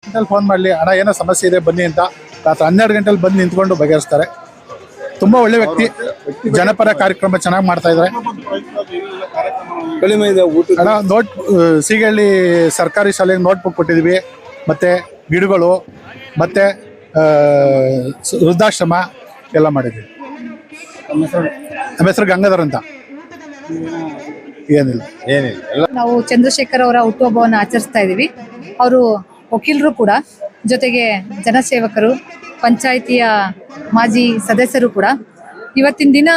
ಗಂಟೆಲಿ phone ಮಾಡಲಿ, ಅಣ್ಣ ಏನೋ ಸಮಸ್ಯೆ ಇದೆ ಬನ್ನಿ ಅಂತ ರಾತ್ರಿ 12 ಗಂಟೆಲಿ ಬಂದು ನಿಂತ್ಕೊಂಡು ಬಗೆಹರಿಸ್ತಾರೆ. ತುಂಬಾ ಒಳ್ಳೆ ವ್ಯಕ್ತಿ. ಜನಪರ ಕಾರ್ಯಕ್ರಮ ಚೆನ್ನಾಗಿ ಮಾಡ್ತಾ ಇದ್ದಾರೆ. ಅಣ್ಣ ನೋಟ್ ಸೀಗಳ್ಳಿ ಸರ್ಕಾರಿ ಶಾಲೆಗೆ ನೋಟ್ಬುಕ್ ಕೊಟ್ಟಿದ್ವಿ, ಮತ್ತೆ ಗಿಡಗಳು, ಮತ್ತೆ ವೃದ್ಧಾಶ್ರಮ ಎಲ್ಲ ಮಾಡಿದ್ವಿ. ನಮ್ಮ ಹೆಸರು ಗಂಗಾಧರ್ ಅಂತ. ಏನಿಲ್ಲ. ನಾವು ಚಂದ್ರಶೇಖರ್ ಅವರ ಹುಟ್ಟುಹಬ್ಬವನ್ನು ಆಚರಿಸ್ತಾ ಇದ್ದೀವಿ. ಅವರು ವಕೀಲರು ಕೂಡ, ಜೊತೆಗೆ ಜನಸೇವಕರು, ಪಂಚಾಯಿತಿಯ ಮಾಜಿ ಸದಸ್ಯರು ಕೂಡ. ಇವತ್ತಿನ ದಿನ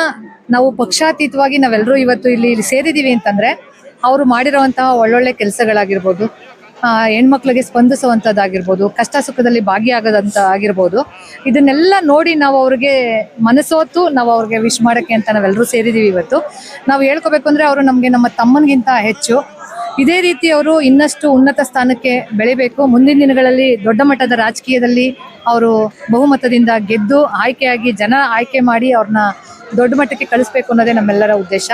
ನಾವು ಪಕ್ಷಾತೀತವಾಗಿ ನಾವೆಲ್ಲರೂ ಇವತ್ತು ಇಲ್ಲಿ ಸೇರಿದ್ದೀವಿ ಅಂತಂದ್ರೆ ಅವರು ಮಾಡಿರುವಂತಹ ಒಳ್ಳೊಳ್ಳೆ ಕೆಲಸಗಳಾಗಿರ್ಬೋದು, ಹೆಣ್ಮಕ್ಳಿಗೆ ಸ್ಪಂದಿಸುವಂಥದ್ದಾಗಿರ್ಬೋದು, ಕಷ್ಟ ಸುಖದಲ್ಲಿ ಭಾಗಿಯಾಗೋದಂತ ಆಗಿರ್ಬೋದು, ಇದನ್ನೆಲ್ಲ ನೋಡಿ ನಾವು ಅವ್ರಿಗೆ ಮನಸ್ಸೋತು ನಾವು ಅವ್ರಿಗೆ ವಿಶ್ ಮಾಡೋಕ್ಕೆ ಅಂತ ನಾವೆಲ್ಲರೂ ಸೇರಿದ್ದೀವಿ. ಇವತ್ತು ನಾವು ಹೇಳ್ಕೋಬೇಕು ಅಂದರೆ ಅವರು ನಮಗೆ ನಮ್ಮ ತಮ್ಮನಿಗಿಂತ ಹೆಚ್ಚು. ಇದೇ ರೀತಿ ಅವರು ಇನ್ನಷ್ಟು ಉನ್ನತ ಸ್ಥಾನಕ್ಕೆ ಬೆಳಿಬೇಕು. ಮುಂದಿನ ದಿನಗಳಲ್ಲಿ ದೊಡ್ಡ ಮಟ್ಟದ ರಾಜಕೀಯದಲ್ಲಿ ಅವರು ಬಹುಮತದಿಂದ ಗೆದ್ದು ಆಯ್ಕೆಯಾಗಿ ಜನ ಆಯ್ಕೆ ಮಾಡಿ ಅವ್ರನ್ನ ದೊಡ್ಡ ಮಟ್ಟಕ್ಕೆ ಕಳಿಸ್ಬೇಕು ಅನ್ನೋದೇ ನಮ್ಮೆಲ್ಲರ ಉದ್ದೇಶ.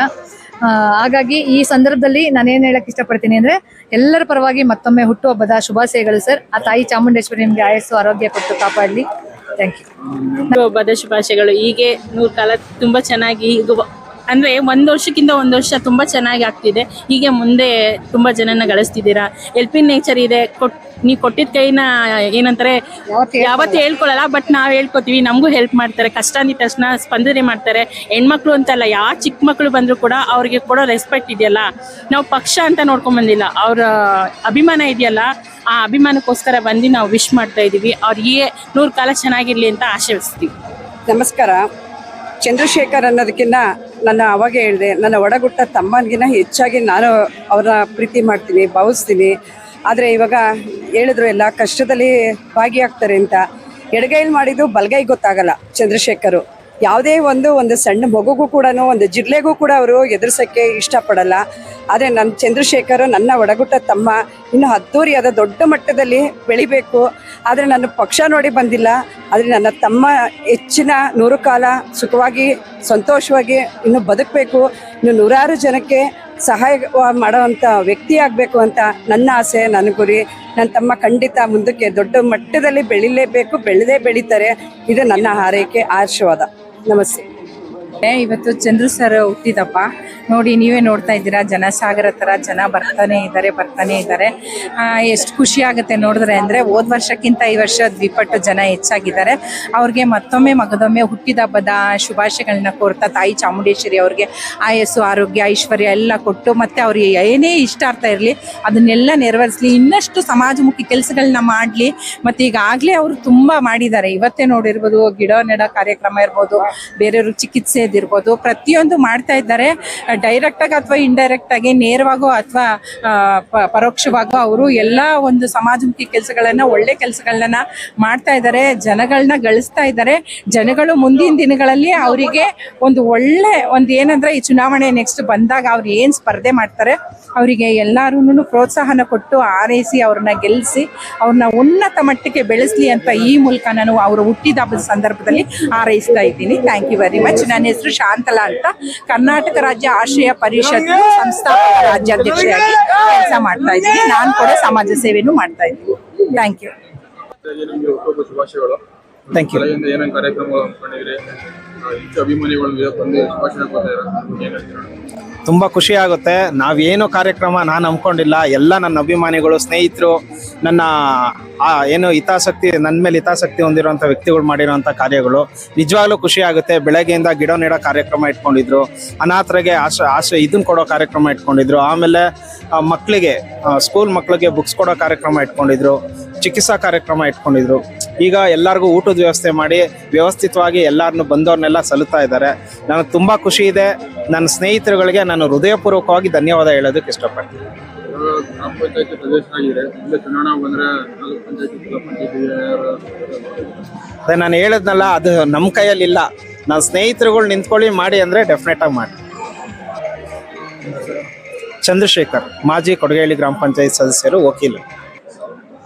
ಹಾಗಾಗಿ ಈ ಸಂದರ್ಭದಲ್ಲಿ ನಾನೇನು ಹೇಳಕ್ ಇಷ್ಟಪಡ್ತೀನಿ ಅಂದ್ರೆ ಎಲ್ಲರ ಪರವಾಗಿ ಮತ್ತೊಮ್ಮೆ ಹುಟ್ಟುಹಬ್ಬದ ಶುಭಾಶಯಗಳು ಸರ್. ಆ ತಾಯಿ ಚಾಮುಂಡೇಶ್ವರಿ ನಿಮ್ಗೆ ಆಯಸ್ಸು ಆರೋಗ್ಯ ಕೊಟ್ಟು ಕಾಪಾಡಲಿ. Thank you. ಹುಟ್ಟುಹಬ್ಬದ ಶುಭಾಶಯಗಳು. ಹೀಗೆ 100 ಕಾಲ ತುಂಬಾ ಚೆನ್ನಾಗಿ ಅಂದ್ರೆ 1 ವರ್ಷಕ್ಕಿಂತ 1 ವರ್ಷ ತುಂಬಾ ಚೆನ್ನಾಗಿ ಆಗ್ತಿದೆ. ಹೀಗೆ ಮುಂದೆ ತುಂಬಾ ಜನನ ಗಳಿಸ್ತಿದ್ದೀರಾ. ಹೆಲ್ಪಿಂಗ್ ನೇಚರ್ ಇದೆ. ನೀವು ಕೊಟ್ಟಿದ್ದ ಕೈನ ಏನಂತಾರೆ ಯಾವತ್ತು ಹೇಳ್ಕೊಳಲ್ಲ, ಬಟ್ ನಾವ್ ಹೇಳ್ಕೊತೀವಿ. ನಮಗೂ ಹೆಲ್ಪ್ ಮಾಡ್ತಾರೆ. ಕಷ್ಟ ಅಂದಿದ ತಕ್ಷಣ ಸ್ಪಂದನೆ ಮಾಡ್ತಾರೆ. ಹೆಣ್ಮಕ್ಳು ಅಂತಲ್ಲ, ಯಾವ ಚಿಕ್ಕ ಮಕ್ಳು ಬಂದ್ರು ಕೂಡ ಅವ್ರಿಗೆ ಕೊಡೋ ರೆಸ್ಪೆಕ್ಟ್ ಇದೆಯಲ್ಲ, ನಾವು ಪಕ್ಷ ಅಂತ ನೋಡ್ಕೊಂಡ್ ಬಂದಿಲ್ಲ. ಅವ್ರ ಅಭಿಮಾನ ಇದೆಯಲ್ಲ, ಆ ಅಭಿಮಾನಕ್ಕೋಸ್ಕರ ಬಂದು ನಾವು ವಿಶ್ ಮಾಡ್ತಾ ಇದೀವಿ. ಅವ್ರಿಗೆ 100 ಕಾಲ ಚೆನ್ನಾಗಿರ್ಲಿ ಅಂತ ಆಶೀರ್ವದಿಸ್ತೀವಿ. ನಮಸ್ಕಾರ. ಚಂದ್ರಶೇಖರ್ ಅನ್ನೋದಕ್ಕಿಂತ ನನ್ನ ಅವಾಗೇ ಹೇಳಿದೆ, ನನ್ನ ಒಡಗುಟ್ಟ ತಮ್ಮನಿಗಿನ್ನ ಹೆಚ್ಚಾಗಿ ನಾನು ಅವರ ಪ್ರೀತಿ ಮಾಡ್ತೀನಿ, ಭಾವಿಸ್ತೀನಿ. ಆದರೆ ಇವಾಗ ಹೇಳಿದ್ರು ಎಲ್ಲ ಕಷ್ಟದಲ್ಲಿ ಭಾಗಿಯಾಗ್ತಾರೆ ಅಂತ. ಎಡಗೈಲಿ ಮಾಡಿದ್ದು ಬಲಗೈ ಗೊತ್ತಾಗಲ್ಲ. ಚಂದ್ರಶೇಖರು ಯಾವುದೇ ಒಂದು ಸಣ್ಣ ಮಗುಗೂ ಕೂಡ, ಒಂದು ಜಿರ್ಲೆಗೂ ಕೂಡ ಅವರು ಎದುರಿಸೋಕ್ಕೆ ಇಷ್ಟಪಡಲ್ಲ. ಆದರೆ ನನ್ನ ಚಂದ್ರಶೇಖರ್ ನನ್ನ ಒಡಗುಟ್ಟ ತಮ್ಮ ಇನ್ನು ಅದ್ದೂರಿಯಾದ ದೊಡ್ಡ ಮಟ್ಟದಲ್ಲಿ ಬೆಳಿಬೇಕು. ಆದರೆ ನನ್ನ ಪಕ್ಷ ನೋಡಿ ಬಂದಿಲ್ಲ. ಆದರೆ ನನ್ನ ತಮ್ಮ ಹೆಚ್ಚಿನ 100 ಕಾಲ ಸುಖವಾಗಿ ಸಂತೋಷವಾಗಿ ಇನ್ನು ಬದುಕಬೇಕು, ಇನ್ನು 100 ಜನಕ್ಕೆ ಸಹಾಯ ಮಾಡೋವಂಥ ವ್ಯಕ್ತಿ ಆಗಬೇಕು ಅಂತ ನನ್ನ ಆಸೆ, ನನ್ನ ಗುರಿ. ನನ್ನ ತಮ್ಮ ಖಂಡಿತ ಮುಂದಕ್ಕೆ ದೊಡ್ಡ ಮಟ್ಟದಲ್ಲಿ ಬೆಳಿಲೇಬೇಕು, ಬೆಳೀತಾರೆ. ಇದು ನನ್ನ ಹಾರೈಕೆ, ಆಶೀರ್ವಾದ. ನಮಸ್ತೆ. ಇವತ್ತು ಚಂದ್ರ ಸರ್ ಹುಟ್ಟಿದಪ್ಪ. ನೋಡಿ, ನೀವೇ ನೋಡ್ತಾ ಇದ್ದೀರಾ, ಜನಸಾಗರ ಥರ ಜನ ಬರ್ತಾನೆ ಇದ್ದಾರೆ. ಎಷ್ಟು ಖುಷಿ ಆಗುತ್ತೆ ನೋಡಿದ್ರೆ. ಅಂದರೆ ಹೋದ ವರ್ಷಕ್ಕಿಂತ ಈ ವರ್ಷ ದ್ವಿಪಟ್ಟು ಜನ ಹೆಚ್ಚಾಗಿದ್ದಾರೆ. ಅವ್ರಿಗೆ ಮತ್ತೊಮ್ಮೆ ಮಗದೊಮ್ಮೆ ಹುಟ್ಟಿದ ಹಬ್ಬದ ಶುಭಾಶಯಗಳನ್ನ ಕೋರ್ತಾ ತಾಯಿ ಚಾಮುಂಡೇಶ್ವರಿ ಅವ್ರಿಗೆ ಆಯಸ್ಸು ಆರೋಗ್ಯ ಐಶ್ವರ್ಯ ಎಲ್ಲ ಕೊಟ್ಟು, ಮತ್ತು ಅವ್ರಿಗೆ ಏನೇ ಇಷ್ಟಾರ್ಥ ಇರಲಿ ಅದನ್ನೆಲ್ಲ ನೆರವೇರಿಸಲಿ, ಇನ್ನಷ್ಟು ಸಮಾಜಮುಖಿ ಕೆಲಸಗಳನ್ನ ಮಾಡಲಿ. ಮತ್ತು ಈಗಾಗಲೇ ಅವರು ತುಂಬ ಮಾಡಿದ್ದಾರೆ. ಇವತ್ತೇ ನೋಡಿರ್ಬೋದು, ಗಿಡ ನೆಡ ಕಾರ್ಯಕ್ರಮ ಇರ್ಬೋದು, ಬೇರೆಯವ್ರಿಗೆ ಚಿಕಿತ್ಸೆ ಇದಿರ್ಬೋದು, ಪ್ರತಿಯೊಂದು ಮಾಡ್ತಾ ಇದ್ದಾರೆ. ಡೈರೆಕ್ಟ್ ಆಗಿ ಅಥವಾ ಇಂಡೈರೆಕ್ಟ್ ಆಗಿ, ನೇರವಾಗೋ ಅಥವಾ ಪರೋಕ್ಷವಾಗೋ ಅವರು ಎಲ್ಲ ಒಂದು ಸಮಾಜಮುಖಿ ಕೆಲಸಗಳನ್ನ, ಒಳ್ಳೆ ಕೆಲಸಗಳನ್ನ ಮಾಡ್ತಾ ಇದ್ದಾರೆ. ಜನಗಳನ್ನ ಗಳಿಸ್ತಾ ಇದ್ದಾರೆ. ಜನಗಳು ಮುಂದಿನ ದಿನಗಳಲ್ಲಿ ಅವರಿಗೆ ಒಂದು ಒಳ್ಳೆ ಏನಂದ್ರೆ ಈ ಚುನಾವಣೆ ನೆಕ್ಸ್ಟ್ ಬಂದಾಗ ಅವ್ರು ಏನ್ ಸ್ಪರ್ಧೆ ಮಾಡ್ತಾರೆ ಅವರಿಗೆ ಎಲ್ಲಾರು ಪ್ರೋತ್ಸಾಹನ ಕೊಟ್ಟು ಆರೈಸಿ ಅವ್ರನ್ನ ಗೆಲ್ಲಿಸಿ ಅವ್ರನ್ನ ಉನ್ನತ ಮಟ್ಟಕ್ಕೆ ಬೆಳೆಸಲಿ ಅಂತ ಈ ಮೂಲಕ ನಾನು ಅವರು ಹುಟ್ಟಿದ ಹಬ್ಬದ ಸಂದರ್ಭದಲ್ಲಿ ಹಾರೈಸ್ತಾ ಇದ್ದೀನಿ. Thank you very much. ನನ್ನ ಹೆಸರು ಶಾಂತಲಾ ಅಂತ. ಕರ್ನಾಟಕ ರಾಜ್ಯ ಆಶ್ರಯ ಪರಿಷತ್ ಸಂಸ್ಥಾಪಕ ರಾಜ್ಯಾಧ್ಯಕ್ಷೆಯಾಗಿ ಕೆಲಸ ಮಾಡ್ತಾ ಇದ್ದೀನಿ. ನಾನು ಕೂಡ ಸಮಾಜ ಸೇವೆನೂ ಮಾಡ್ತಾ ಇದ್ದೀನಿ. Thank you. Thank you. ತುಂಬ ಖುಷಿ ಆಗುತ್ತೆ. ನಾವೇನು ಕಾರ್ಯಕ್ರಮ ನಾನು ನಂಬ್ಕೊಂಡಿಲ್ಲ, ಎಲ್ಲ ನನ್ನ ಅಭಿಮಾನಿಗಳು, ಸ್ನೇಹಿತರು, ನನ್ನ ನನ್ನ ಮೇಲೆ ಹಿತಾಸಕ್ತಿ ಹೊಂದಿರುವಂಥ ವ್ಯಕ್ತಿಗಳು ಮಾಡಿರೋಂಥ ಕಾರ್ಯಗಳು ನಿಜವಾಗ್ಲೂ ಖುಷಿ ಆಗುತ್ತೆ. ಬೆಳಗ್ಗೆಯಿಂದ ಗಿಡ ನೆಡೋ ಕಾರ್ಯಕ್ರಮ ಇಟ್ಕೊಂಡಿದ್ರು, ಅನಾಥರಿಗೆ ಆಶ್ರಯ ಇದನ್ನ ಕೊಡೋ ಕಾರ್ಯಕ್ರಮ ಇಟ್ಕೊಂಡಿದ್ರು, ಆಮೇಲೆ ಮಕ್ಕಳಿಗೆ ಸ್ಕೂಲ್ ಮಕ್ಕಳಿಗೆ ಬುಕ್ಸ್ ಕೊಡೋ ಕಾರ್ಯಕ್ರಮ ಇಟ್ಕೊಂಡಿದ್ರು, ಚಿಕಿತ್ಸಾ ಕಾರ್ಯಕ್ರಮ ಇಟ್ಕೊಂಡಿದ್ರು. ಈಗ ಎಲ್ಲರಿಗೂ ಊಟದ ವ್ಯವಸ್ಥೆ ಮಾಡಿ ವ್ಯವಸ್ಥಿತವಾಗಿ ಎಲ್ಲರನ್ನು ಬಂದವ್ರನ್ನೆಲ್ಲ ಸಲುತ್ತಾ ಇದ್ದಾರೆ. ನನಗೆ ತುಂಬ ಖುಷಿ ಇದೆ. ನನ್ನ ಸ್ನೇಹಿತರುಗಳಿಗೆ ನಾನು ಹೃದಯಪೂರ್ವಕವಾಗಿ ಧನ್ಯವಾದ ಹೇಳೋದಕ್ಕೆ ಇಷ್ಟಪಡ್ತೀನಿ. ಅದೇ ನಾನು ಹೇಳಿದ್ನಲ್ಲ, ಅದು ನಮ್ಮ ಕೈಯಲ್ಲಿಲ್ಲ. ನನ್ನ ಸ್ನೇಹಿತರುಗಳು ನಿಂತ್ಕೊಳ್ಳಿ ಮಾಡಿ ಅಂದರೆ ಡೆಫಿನೆಟ್ ಆಗಿ ಮಾಡಿ. ಚಂದ್ರಶೇಖರ್, ಮಾಜಿ ಕೊಡಗೇಳಿ ಗ್ರಾಮ ಪಂಚಾಯತ್ ಸದಸ್ಯರು, ವಕೀಲರು.